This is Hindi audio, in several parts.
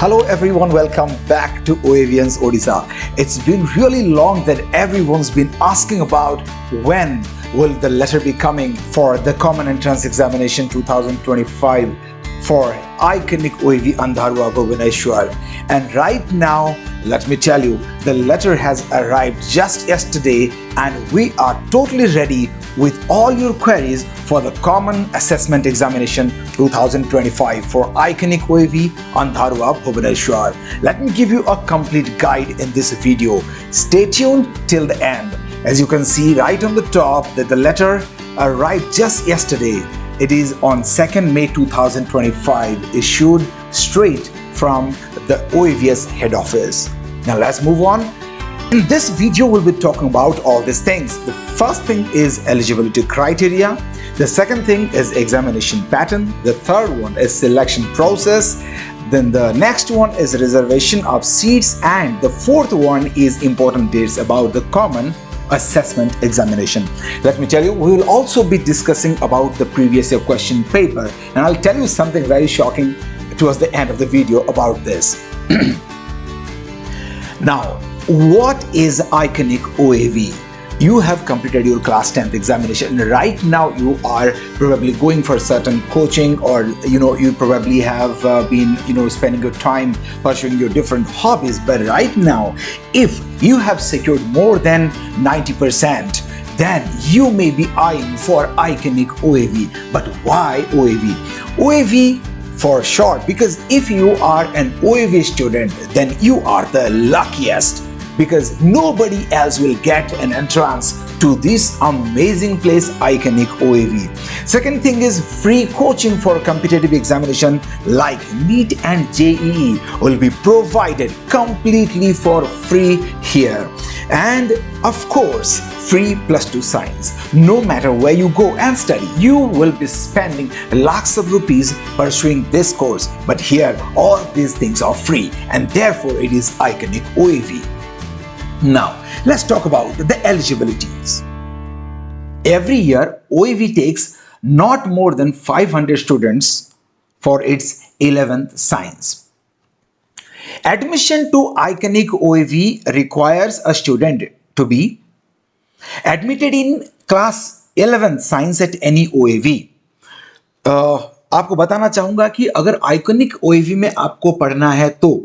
Hello everyone, welcome back to OAVN's Odisha. It's been really long that everyone's been asking about when will the letter be coming for the Common Entrance Examination 2025 for iconic OAV Andharwa Bhubaneswar. And right now, let me tell you, the letter has arrived just yesterday and we are totally ready with all your queries for the Common Assessment Examination 2025 for iconic OAV Andharwa Bhubaneswar. Let me give you a complete guide in this video. Stay tuned till the end. As you can see right on the top that the letter arrived just yesterday. It is on 2nd May 2025, issued straight from the OAVS head office. Now let's move on. In this video, we'll be talking about all these things. The first thing is eligibility criteria. The second thing is examination pattern. The third one is selection process. Then the next one is reservation of seats. And the fourth one is important dates about the Common Assessment Examination. Let me tell you, we will also be discussing about the previous year question paper. And I'll tell you something very shocking towards the end of the video about this. Now, what is iconic OAV? You have completed your class 10th examination. Right now you are probably going for certain coaching, or you probably have been spending your time pursuing your different hobbies. But right now, if you have secured more than 90%, then you may be eyeing for iconic OAV. But why OAV? OAV for short, because if you are an OAV student, then you are the luckiest, because nobody else will get an entrance to this amazing place, iconic OAV. Second thing is free coaching for competitive examination like NEET and JEE will be provided completely for free here. And of course, free +2 science. No matter where you go and study, you will be spending lakhs of rupees pursuing this course. But here, all these things are free, and therefore it is iconic OAV. Now, let's talk about the eligibilities. Every year, OAV takes not more than 500 students for its 11th science. Admission to iconic OAV requires a student to be admitted in class 11th science at any OAV. आपको बताना चाहूंगा कि अगर आइकॉनिक OAV में आपको पढ़ना है तो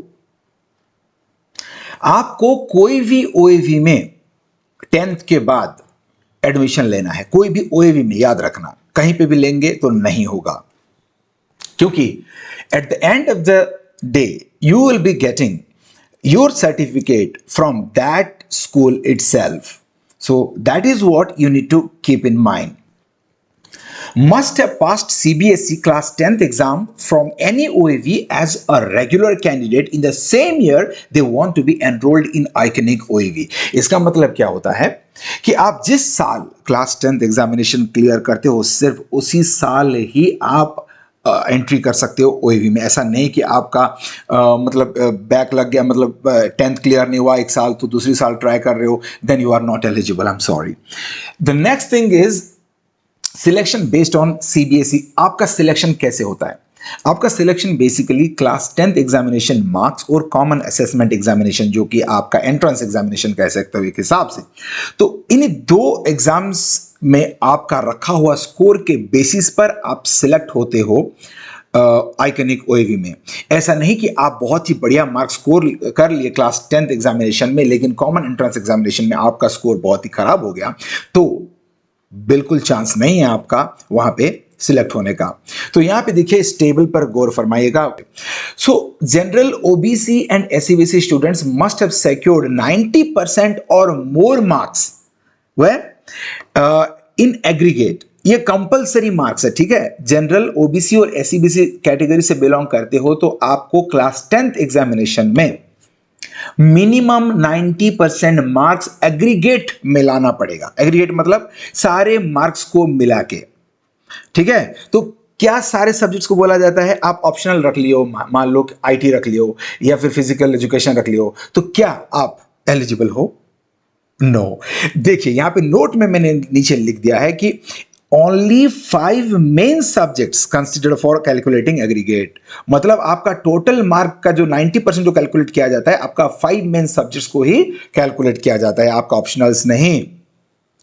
आपको कोई भी OAV में 10th के बाद एडमिशन लेना है। कोई भी OAV में, याद रखना, कहीं पे भी लेंगे तो नहीं होगा, क्योंकि at the end of the day you will be getting your certificate from that school itself. So that is what you need to keep in mind. Must have passed CBSE class 10th exam from any OAV as a regular candidate in the same year they want to be enrolled in iconic OAV. इसका मतलब क्या होता है कि आप जिस साल क्लास 10th एग्जामिनेशन क्लियर करते हो, सिर्फ उसी साल ही आप एंट्री कर सकते हो OAV में. ऐसा नहीं कि आपका मतलब बैक लग गया, मतलब 10th क्लियर नहीं हुआ एक साल तो दूसरी साल ट्राई कर रहे हो, then you are not eligible. I am sorry. The next thing is selection based on CBSE. आपका सिलेक्शन कैसे होता है? आपका selection basically class 10th examination marks और कॉमन असेसमेंट एग्जामिनेशन, जो कि आपका एंट्रेंस एग्जामिनेशन कह सकते हो एक हिसाब से, तो इन दो एग्जाम्स में आपका रखा हुआ स्कोर के बेसिस पर आप सिलेक्ट होते हो आइकॉनिक OAV में. ऐसा नहीं कि आप बहुत ही बढ़िया मार्क्स स्कोर कर लिए क्लास 10th एग्जामिनेशन में, लेकिन कॉमन एंट्रेंस एग्जामिनेशन में आपका स्कोर बहुत ही खराब हो गया, तो बिल्कुल चांस नहीं है आपका वहां पे सिलेक्ट होने का. तो यहां पे देखिए, इस टेबल पर गौर फरमाइएगा. So general OBC and SCBC students must have secured 90% और मोर मार्क्स इन एग्रीगेट. ये कंपलसरी मार्क्स है, ठीक है. जनरल OBC और SCBC कैटेगरी से बिलोंग करते हो तो आपको क्लास 10th एग्जामिनेशन में मिनिमम 90% मार्क्स एग्रीगेट में लाना पड़ेगा. एग्रीगेट मतलब सारे मार्क्स को मिला के, ठीक है. तो क्या सारे सब्जेक्ट्स को बोला जाता है? आप ऑप्शनल रख लियो, मान लो IT रख लियो या फिर फिजिकल एजुकेशन रख लियो, तो क्या आप एलिजिबल हो? नो. देखिए यहां पे नोट में मैंने नीचे लिख दिया है कि only 5 main subjects considered for calculating aggregate. मतलब आपका टोटल मार्क का जो 90% जो कैलकुलेट किया जाता है, आपका 5 मेन सब्जेक्ट्स को ही कैलकुलेट किया जाता है, आपका ऑप्शनल्स नहीं।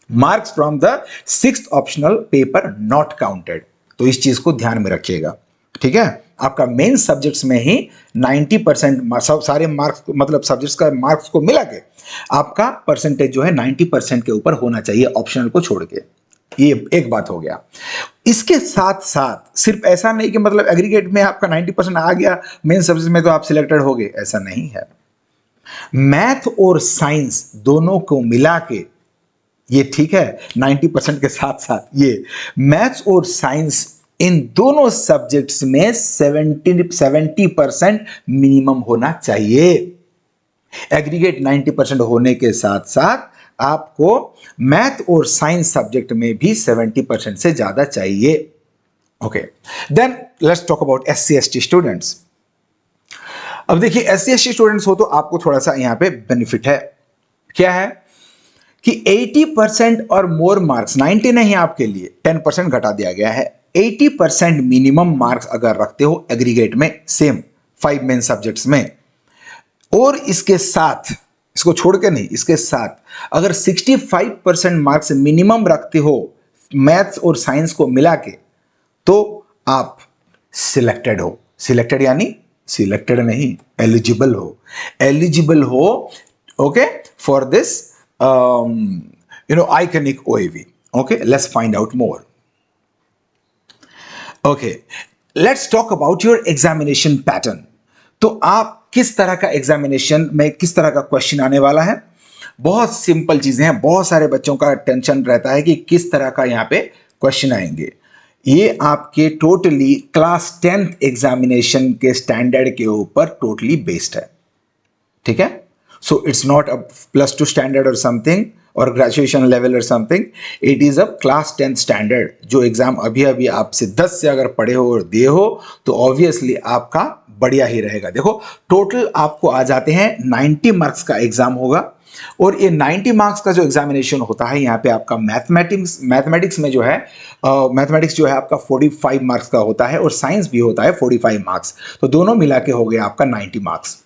Marks from the 6th optional paper not counted. तो इस चीज को ध्यान में रखिएगा, ठीक है। आपका मेन सब्जेक्ट्स में ही 90% सारे मार्क्स, मतलब सब्जेक्ट्स का मार्क्स को मिला के आपका परसेंटेज जो है 90% के ऊपर होना चाहिए, ऑप्शनल को छोड़ के। ये एक बात हो गया। इसके साथ साथ सिर्फ ऐसा नहीं कि मतलब एग्रीगेट में आपका 90% आ गया मेन सब्जेक्ट में तो आप सिलेक्टेड हो गए, ऐसा नहीं है। मैथ और साइंस दोनों को मिला के ये ठीक है, 90% के साथ साथ ये मैथ्स और साइंस इन दोनों सब्जेक्ट्स में 70% मिनिमम होना चाहिए। एग्रीगेट 90% होने के साथ साथ आपको मैथ और साइंस सब्जेक्ट में भी 70% से ज्यादा चाहिए। Okay, then let's talk about SC/ST students. अब देखिए SC/ST स्टूडेंट्स हो तो आपको थोड़ा सा यहां पे बेनिफिट है। क्या है कि 80% और मोर मार्क्स, 90 नहीं आपके लिए 10% घटा दिया गया है। 80% मिनिमम मार्क्स अगर रखते हो एग्रीगेट में, सेम 5 मेन सब्जेक्ट्स में, और इसके साथ, इसको छोड़ के नहीं, इसके साथ अगर 65% मार्क्स मिनिमम रखते हो मैथ्स और साइंस को मिला के, तो आप सिलेक्टेड हो। सिलेक्टेड यानी सिलेक्टेड नहीं, एलिजिबल हो। एलिजिबल हो, okay, for this iconic OAV. Okay, let's find out more. Okay, let's talk about your examination pattern. तो आप किस तरह का एग्जामिनेशन में किस तरह का क्वेश्चन आने वाला है। बहुत सिंपल चीजें हैं। बहुत सारे बच्चों का टेंशन रहता है कि किस तरह का यहाँ पे क्वेश्चन आएंगे। ये आपके टोटली क्लास 10th एग्जामिनेशन के स्टैंडर्ड के ऊपर टोटली बेस्ड है, ठीक है। So it's not a +2 standard और समथिंग और ग्रेजुएशन लेवल और something, it is a class 10th standard. जो एग्जाम अभी अभी आपसे 10 से अगर पढ़े हो और दिए हो तो ऑब्वियसली आपका बढ़िया ही रहेगा। देखो टोटल आपको आ जाते हैं 90 मार्क्स का एग्जाम होगा, और ये 90 मार्क्स का जो एग्जामिनेशन होता है यहाँ पे आपका मैथमेटिक्स में जो है मैथमेटिक्स जो है आपका 45 मार्क्स का होता है, और साइंस भी होता है 45 मार्क्स। तो दोनों मिला के हो गया आपका 90 मार्क्स।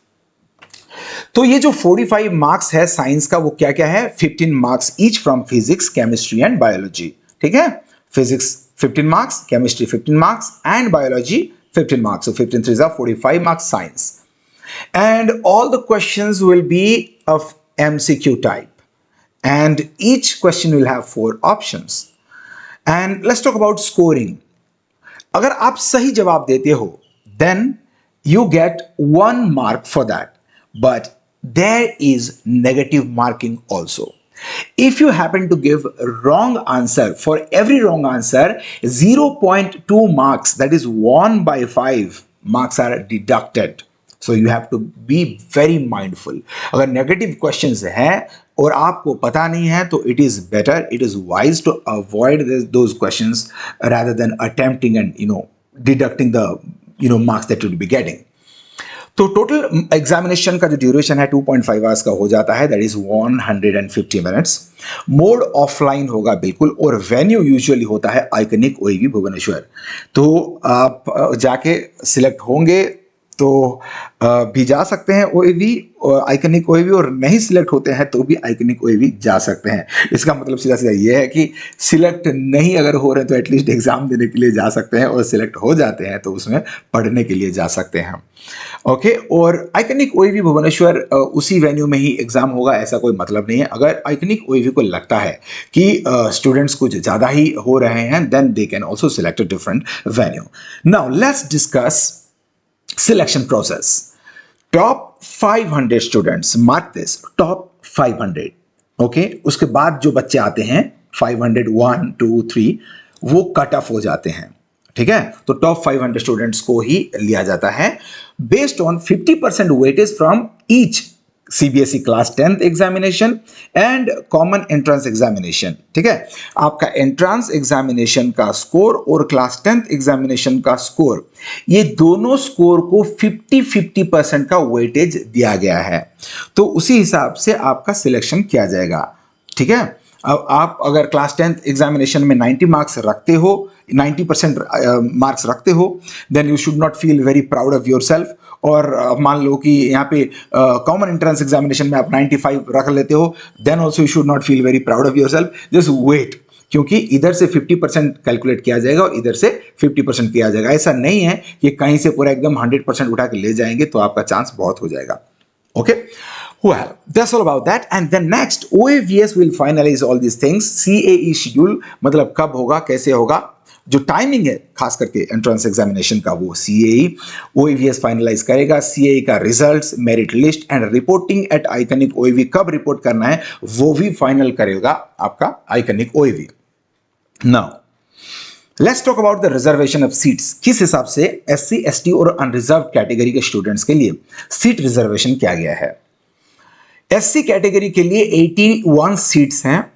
तो ये जो 45 मार्क्स है साइंस का, वो क्या क्या है, 15 marks each from physics, chemistry and biology, ठीक है। Physics 15 marks, chemistry 15 marks and biology 15 marks. So 15 3s are 45 marks science, and all the questions will be of MCQ type, and each question will have 4 options. And let's talk about scoring. अगर आप सही जवाब देते हो then you get 1 mark for that, but there is negative marking also. If you happen to give wrong answer, for every wrong answer 0.2 marks, that is 1/5 marks are deducted. So you have to be very mindful. अगर negative questions हैं और आपको पता नहीं है तो it is better, it is wise to avoid those questions rather than attempting and deducting the marks that you will be getting. तो टोटल एग्जामिनेशन का जो ड्यूरेशन है 2.5 आवर्स का हो जाता है, that is 150 minutes. Mode offline होगा बिल्कुल, और वेन्यू यूजुअली होता है आइकनिक OAV भुवनेश्वर। तो आप जाके सिलेक्ट होंगे तो भी जा सकते हैं OAV और आइकनिक OAV, और नहीं सिलेक्ट होते हैं तो भी आइकनिक OAV जा सकते हैं। इसका मतलब सीधा सीधा ये है कि सिलेक्ट नहीं अगर हो रहे हैं तो एटलीस्ट एग्जाम देने के लिए जा सकते हैं, और सिलेक्ट हो जाते हैं तो उसमें पढ़ने के लिए जा सकते हैं। ओके, और आइकनिक OAV भुवनेश्वर उसी वेन्यू में ही एग्जाम होगा, ऐसा कोई मतलब नहीं है। अगर आइकनिक OAV को लगता है कि स्टूडेंट्स कुछ ज़्यादा ही हो रहे हैं, then they can also select a different venue. Now let's discuss selection process. Top 500 students, mark this, top 500, okay? उसके बाद जो बच्चे आते हैं 500, 1, 2, 3, वो कट ऑफ हो जाते हैं, ठीक है। तो टॉप 500 स्टूडेंट्स को ही लिया जाता है based on 50% weightage from each CBSE class 10th examination and common entrance examination, ठीक है। आपका एंट्रेंस एग्जामिनेशन का स्कोर और क्लास 10th एग्जामिनेशन का स्कोर, ये दोनों स्कोर को 50-50% का वेटेज दिया गया है। तो उसी हिसाब से आपका सिलेक्शन किया जाएगा, ठीक है। अब आप अगर क्लास 10th एग्जामिनेशन में 90 मार्क्स रखते हो, 90% मार्क्स रखते हो, then you should not feel very proud of yourself. और मान लो कि यहाँ पे कॉमन एंट्रेंस एग्जामिनेशन में आप 95 रख लेते हो, then also you should not feel very proud of yourself. Just wait, क्योंकि इधर से 50% कैलकुलेट किया जाएगा और इधर से 50% किया जाएगा। ऐसा नहीं है कि कहीं से पूरा एकदम 100% उठा के ले जाएंगे तो आपका चांस बहुत हो जाएगा। Okay, well, that's all about that. And then next, OAVS will finalize all these things. CAE schedule मतलब कब होगा, कैसे होगा, जो टाइमिंग है खास करके एंट्रेंस एग्जामिनेशन का, वो CAE OAVS फाइनलाइज करेगा। CAE का results, merit list and reporting at iconic OAV कब रिपोर्ट करना है वो भी फाइनल करेगा आपका iconic OAV। Now let's talk about the reservation of seats. किस हिसाब से SC, ST और अनरिजर्व कैटेगरी के स्टूडेंट्स के लिए सीट रिजर्वेशन किया गया है। SC कैटेगरी के लिए 81 सीट्स हैं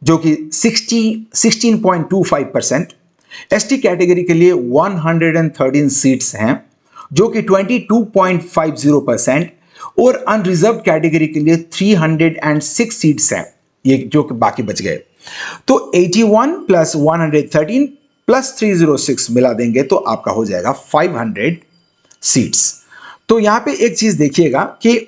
जो कि 16.25%। ST कैटेगरी के लिए 113 सीट्स हैं जो कि 22.50% और अनरिजर्व कैटेगरी के लिए 306 सीट्स हैं, ये जो कि बाकी बच गए। तो 81 प्लस 113 प्लस 306 मिला देंगे तो आपका हो जाएगा 500 सीट्स। तो यहां पे एक चीज देखिएगा कि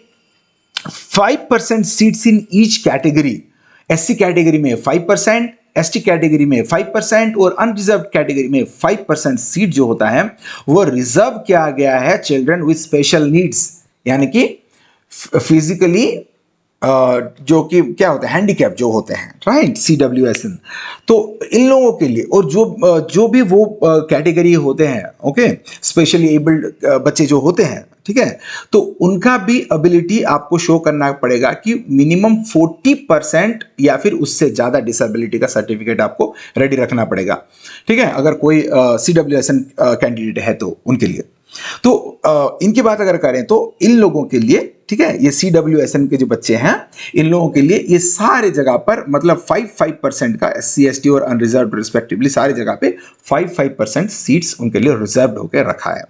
5% seats in each category, SC category में 5%, ST कैटेगरी में 5% और अनरिजर्व कैटेगरी में 5% सीट जो होता है वो रिजर्व किया गया है चिल्ड्रन विद स्पेशल नीड्स, यानी कि फिजिकली जो कि क्या होता है, हैंडीकैप जो होते हैं, राइट, CWSN। तो इन लोगों के लिए और जो भी वो कैटेगरी होते हैं, ओके, स्पेशली एबल्ड बच्चे जो होते हैं, ठीक है, तो उनका भी एबिलिटी आपको शो करना पड़ेगा कि मिनिमम 40% या फिर उससे ज्यादा डिसेबिलिटी का सर्टिफिकेट आपको रेडी रखना पड़ेगा, ठीक है, अगर कोई CWSN कैंडिडेट है तो उनके लिए। तो इनकी बात अगर करें तो इन लोगों के लिए, ठीक है, ये CWSN के जो बच्चे हैं इन लोगों के लिए ये सारे जगह पर मतलब 5% का SC, ST और अनरिजर्व रिस्पेक्टिवली सारी जगह पे 5% सीट्स उनके लिए रिजर्व होकर रखा है।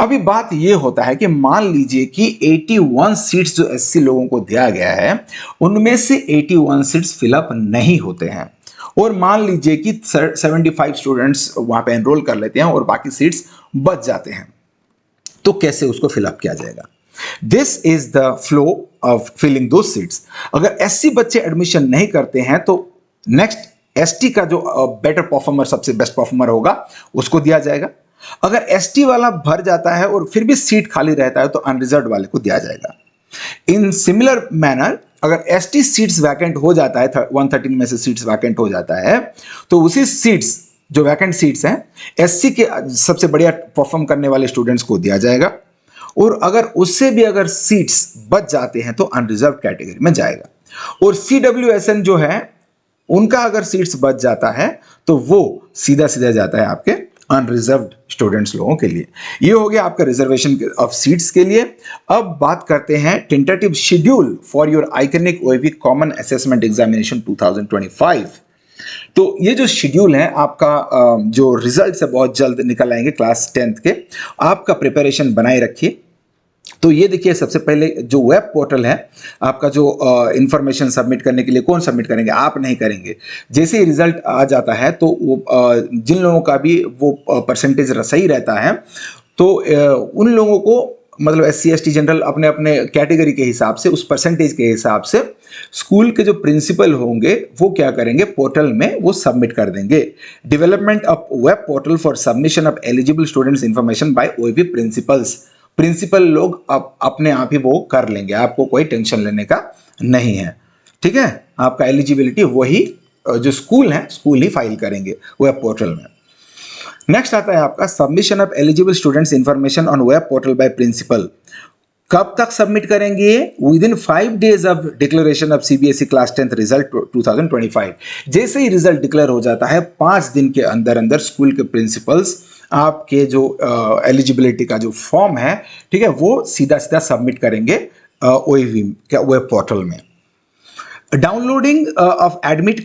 अभी बात ये होता है कि मान लीजिए कि 81 सीट्स जो SC लोगों को दिया गया है उनमें से 81 सीट्स फिलअप नहीं होते हैं और मान लीजिए कि 75 स्टूडेंट्स वहां पे एनरोल कर लेते हैं और बाकी सीट्स बच जाते हैं, तो कैसे उसको फिलअप किया जाएगा। This is the flow of filling दो सीट्स। अगर SC बच्चे एडमिशन नहीं करते हैं तो नेक्स्ट ST का जो बेटर परफॉर्मर, सबसे बेस्ट परफॉर्मर होगा उसको दिया जाएगा। अगर ST वाला भर जाता है और फिर भी सीट खाली रहता है तो अनरिजर्व वाले को दिया जाएगा। इन सिमिलर मैनर अगर ST सीट्स वैकेंट हो जाता है, 113 में से सीट्स वैकेंट हो जाता है, तो उसी सीट्स जो वैकेंट सीट्स हैं SC के सबसे बढ़िया परफॉर्म करने वाले स्टूडेंट्स को दिया जाएगा और अगर उससे भी अगर सीट्स बच जाते हैं तो अनरिजर्व कैटेगरी में जाएगा। और CWSN जो है उनका अगर सीट्स बच जाता है तो वो सीधा सीधा जाता है आपके अनरिजर्व्ड स्टूडेंट्स लोगों के लिए। ये हो गया आपका रिजर्वेशन ऑफ सीट्स के लिए। अब बात करते हैं tentative schedule for your iconic OAV common assessment examination 2025। तो ये जो शेड्यूल है आपका, जो रिजल्ट्स है बहुत जल्द निकल आएंगे क्लास 10th के, आपका प्रिपरेशन बनाए रखिए। तो ये देखिए, सबसे पहले जो वेब पोर्टल है आपका, जो इंफॉर्मेशन सबमिट करने के लिए कौन सबमिट करेंगे, आप नहीं करेंगे। जैसे ही रिजल्ट आ जाता है तो वो जिन लोगों का भी वो परसेंटेज सही रहता है तो उन लोगों को मतलब SC ST जनरल अपने अपने कैटेगरी के हिसाब से, उस परसेंटेज के हिसाब से स्कूल के जो प्रिंसिपल होंगे वो क्या करेंगे, पोर्टल में वो सबमिट कर देंगे। Development of web portal for submission of eligible students information by OAV principals. Principal लोग अपने आप ही वो कर लेंगे, आपको कोई टेंशन लेने का नहीं है, ठीक है। आपका एलिजिबिलिटी वही जो स्कूल है, स्कूल ही फाइल करेंगे वेब पोर्टल में। नेक्स्ट आता है आपका submission of eligible students information on web portal by principal. कब तक सबमिट करेंगे, within 5 days of declaration of CBSE class 10th result 2025। जैसे ही रिजल्ट डिक्लेयर हो जाता है 5 दिन के अंदर अंदर स्कूल के प्रिंसिपल्स आपके जो एलिजिबिलिटी का जो फॉर्म है, ठीक है, वो सीधा सीधा सबमिट करेंगे OAV के वेब पोर्टल में। Downloading of admit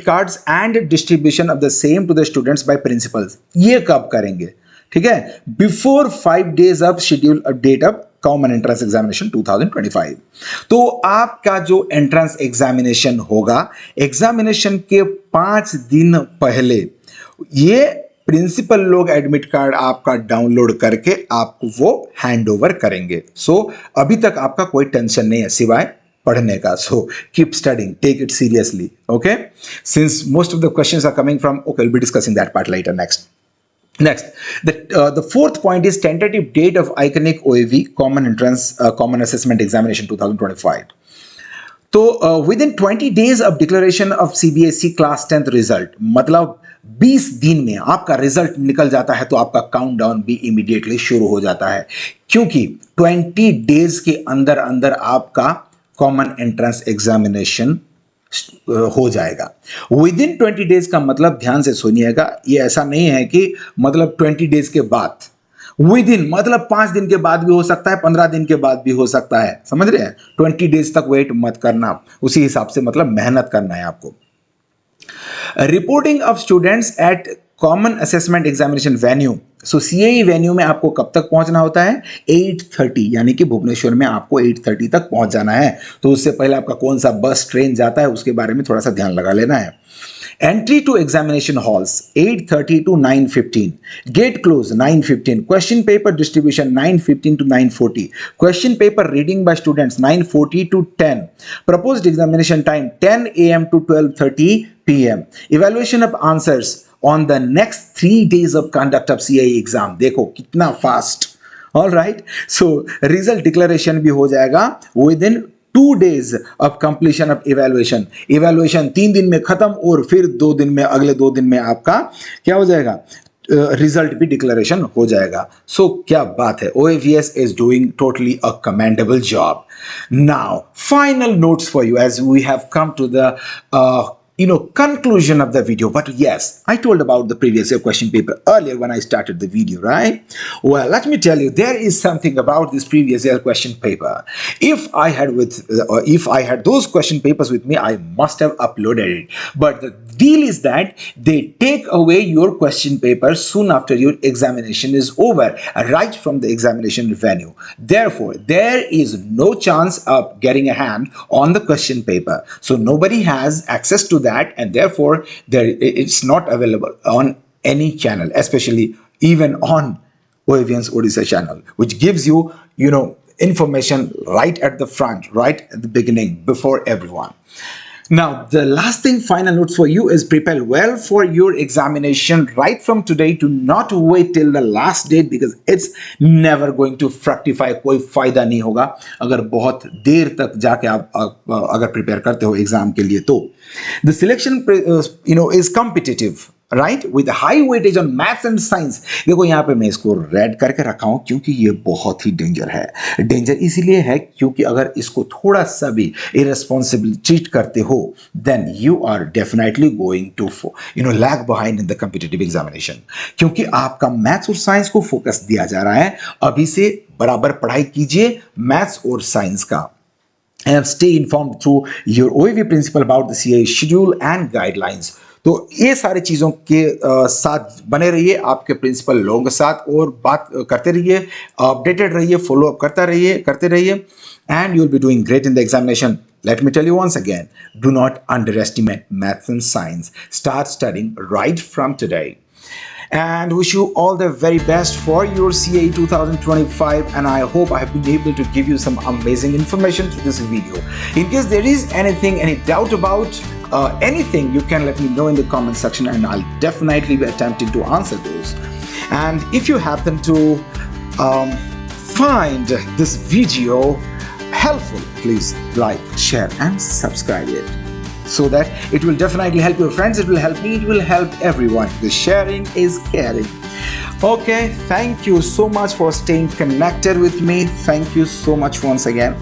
cards and distribution of the same to the students by principals, ये कब करेंगे, ठीक है, before 5 days of schedule date of common entrance examination 2025। तो आपका जो एंट्रेंस एग्जामिनेशन होगा, एग्जामिनेशन के 5 दिन पहले ये प्रिंसिपल लोग एडमिट कार्ड आपका डाउनलोड करके आपको वो हैंड ओवर करेंगे। सो अभी तक आपका कोई टेंशन नहीं है सिवाय पढ़ने का। So keep studying, take it seriously, okay, since most of the questions are coming from, okay, we'll be discussing that part later. Next, the fourth point is tentative date of Iconic OAV Common Entrance Common Assessment Examination 2025. तो with in 20 days of declaration of CBSE class 10th result, मतलब 20 दिन में आपका रिजल्ट निकल जाता है, तो आपका काउंटडाउन भी इमीडिएटली शुरू हो जाता है, क्योंकि 20 days के अंदर अंदर आपका कॉमन एंट्रेंस एग्जामिनेशन हो जाएगा। विद इन 20 days का मतलब, ध्यान से सुनिएगा, ये ऐसा नहीं है कि मतलब 20 days के बाद, विद इन मतलब 5 दिन के बाद भी हो सकता है, 15 दिन के बाद भी हो सकता है, समझ रहे हैं? 20 days तक वेट मत करना, उसी हिसाब से मतलब मेहनत करना है आपको। Reporting of students at common assessment examination venue, so CAE venue में आपको कब तक पहुंचना होता है? 8:30, यानी कि भुवनेश्वर में आपको 8:30 तक पहुंच जाना है। तो उससे पहले आपका कौन सा बस ट्रेन जाता है उसके बारे में थोड़ा सा ध्यान लगा लेना है। Entry to examination halls 8:30 to 9:15. Gate close 9:15. Question paper distribution 9:15 to 9:40. Question paper reading by students 9:40 to 10. Proposed examination time 10 a.m. to 12:30 p.m. Evaluation of answers on the next 3 days of conduct of CAE exam. देखो कितना fast. All right. So result declaration भी हो जाएगा within 2 days of completion of evaluation. Evaluation 3 दिन में खत्म और फिर 2 दिन में, अगले 2 दिन में आपका क्या हो जाएगा? रिजल्ट भी डिक्लेरेशन हो जाएगा। सो क्या बात है, OAVS is doing totally a commendable job. Now, final notes for you as we have come to the conclusion of the video. But yes, I told about the previous year question paper earlier when I started the video, right? Well, let me tell you, there is something about this previous year question paper. If I had those question papers with me, I must have uploaded it. But the deal is that they take away your question paper soon after your examination is over, right from the examination venue. Therefore, there is no chance of getting a hand on the question paper. So nobody has access to that, and therefore it's not available on any channel, especially even on OAVN's Odisha channel, which gives you, information right at the front, right at the beginning, before everyone. Now, the last thing, final notes for you is prepare well for your examination right from today. Do not wait till the last date because it's never going to fructify. कोई फायदा नहीं होगा अगर बहुत देर तक जाके आप अगर प्रिपेयर करते हो एग्जाम के लिए। तो the selection is competitive, right, with high weightage on maths and science. देखो यहाँ पे मैं इसको रेड करके रखा हूँ क्योंकि ये बहुत ही डेंजर है। डेंजर इसीलिए है क्योंकि अगर इसको थोड़ा सा भी irresponsible ट्रीट करते हो then you are definitely going to lag behind in the competitive examination, क्योंकि आपका मैथ्स और साइंस को फोकस दिया जा रहा है। अभी से बराबर पढ़ाई कीजिए मैथ्स और साइंस का, and stay informed through your OAV principal about the CAE schedule and guidelines. तो ये सारी चीज़ों के साथ बने रहिए, आपके प्रिंसिपल लोगों के साथ, और बात करते रहिए, अपडेटेड रहिए, फॉलो अप करते रहिए, and you'll be doing great in the examination. Let me tell you once again, do not underestimate maths and science. Start studying right from today. And wish you all the very best for your CAE 2025, and I hope I have been able to give you some amazing information through this video. In case there is any doubt about anything, you can let me know in the comment section and I'll definitely be attempting to answer those. And if you happen to find this video helpful, please like, share and subscribe it, so that it will definitely help your friends, it will help me, it will help everyone. The sharing is caring. Okay, thank you so much for staying connected with me. Thank you so much once again.